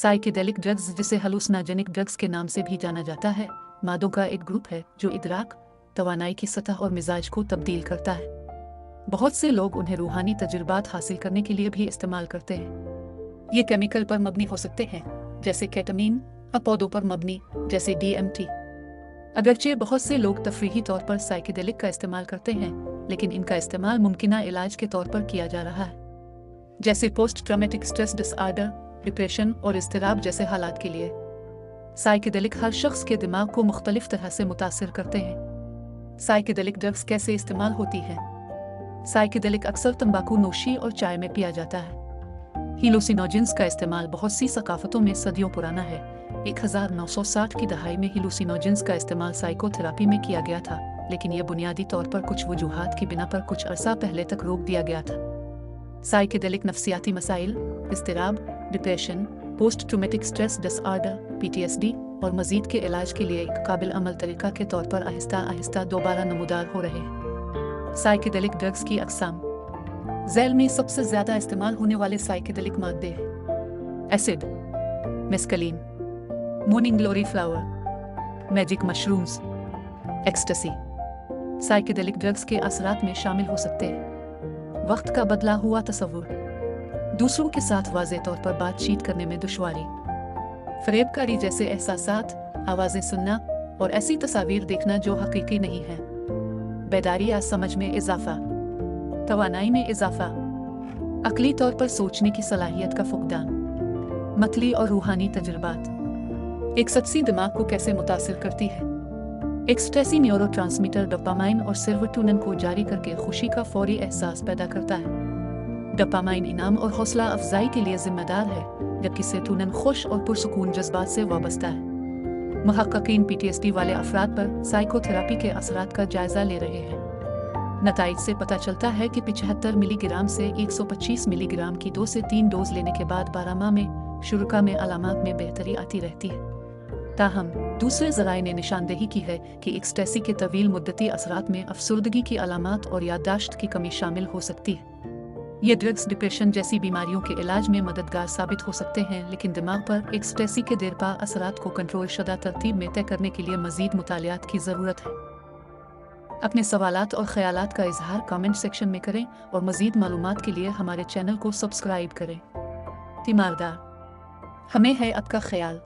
Psychedelic drugs, जिसे हेलुसिनोजेनिक drugs के नाम से भी जाना जाता है, मादों का एक ग्रुप है जो इदराक, तवानाई की सतह और मिजाज को तब्दील करता है। बहुत से लोग उन्हें रूहानी तजुर्बात हासिल करने के लिए भी इस्तेमाल करते हैं। ये केमिकल पर मबनी हो सकते हैं, जैसे केटामीन, और पौधों पर मबनी, जैसे DMT। अगरचे बहुत से लोग तफरीही तौर पर साइकेडेलिक का इस्तेमाल करते हैं, लेकिन इनका इस्तेमाल मुमकिना इलाज के तौर पर किया जा रहा है, जैसे post traumatic stress disorder, depression और इज़्तिराब जैसे हालात के लिए। साइकेडेलिक हर शख्स के दिमाग को मुख्तलिफ तरह से मुतासिर करते हैं। साइकेडेलिक ड्रग्स कैसे इस्तेमाल होती है? साइकेडेलिक अक्सर तंबाकू नोशी और चाय में पिया जाता है। हेलुसिनोजेंस का इस्तेमाल बहुत सी सकाफतों में सदियों पुराना है। 1960 की दहाई में हेलुसिनोजेंस का इस्तेमाल साइकोथेरापी में किया गया था, लेकिन यह बुनियादी तौर पर कुछ वजूहात की बिना पर कुछ अरसा पहले तक रोक दिया गया था। साइकेडेलिक नफ्सियाती मसाइल, इज़्तिराब, depression, post traumatic stress disorder (PTSD) और मजीद के इलाज के लिए एक काबिल अमल तरीका के तौर पर आहिस्ता आहिस्ता दोबारा नमूदार हो रहे हैं। साइकेडेलिक ड्रग्स की अक़साम। ज़ैल में सबसे ज़्यादा इस्तेमाल होने वाले साइकेडेलिक मादे हैं: acid, mescaline, morning glory flower, magic mushrooms, ecstasy. Psychedelic drugs के असरात में शामिल हो सकते हैं वक्त का बदला हुआ तसव्वुर, दूसरों के साथ वाज़े तौर पर बातचीत करने में दुश्वारी, फरेबकारी जैसे एहसासात, आवाज़ें सुनना और ऐसी तस्वीर देखना जो हकीकी नहीं है, बेदारी या समझ में इजाफा, तवानाई में इजाफा, अकली तौर पर सोचने की सलाहियत का फुकदान, मतली और रूहानी तजुर्बात। एक्सटसी दिमाग को कैसे मुतासिर करती है? एक्सटेसी न्यूरोट्रांसमीटर डोपामाइन और सेरोटोनिन को जारी करके खुशी का फौरी एहसास पैदा करता है। डोपामाइन इनाम और हौसला अफजाई के लिए जिम्मेदार है, जबकि सेरोटोनिन खुश और पुरसुकून जज्बात से वाबस्ता है। मुहक्किकीन PTSD वाले अफराद पर साइकोथेरापी के असरात का जायजा ले रहे हैं। नताइज से पता चलता है कि 75 मिलीग्राम से 125 मिलीग्राम की 2 से 3 डोज लेने के बाद 12 माह में शुरुका में अलामात में बेहतरी आती रहती है। ताहम दूसरे ज़राए ने निशानदेही की है कि एक्सटेसी के तवील मुद्दती असरात में अफसरदगी की अलामात और याददाश्त की कमी शामिल हो सकती है। ये ड्रग्स डिप्रेशन जैसी बीमारियों के इलाज में मददगार साबित हो सकते हैं, लेकिन दिमाग पर एक्सटेसी के देरपा असरात को कंट्रोल शुदा तरतीब में तय करने के लिए मज़ीद मुतालियात की ज़रूरत है। अपने सवालात और ख़यालात का इजहार कमेंट सेक्शन में करें और मज़ीद मालूमात के लिए हमारे चैनल को सब्सक्राइब करें। तीमारदार, हमें है आपका ख्याल।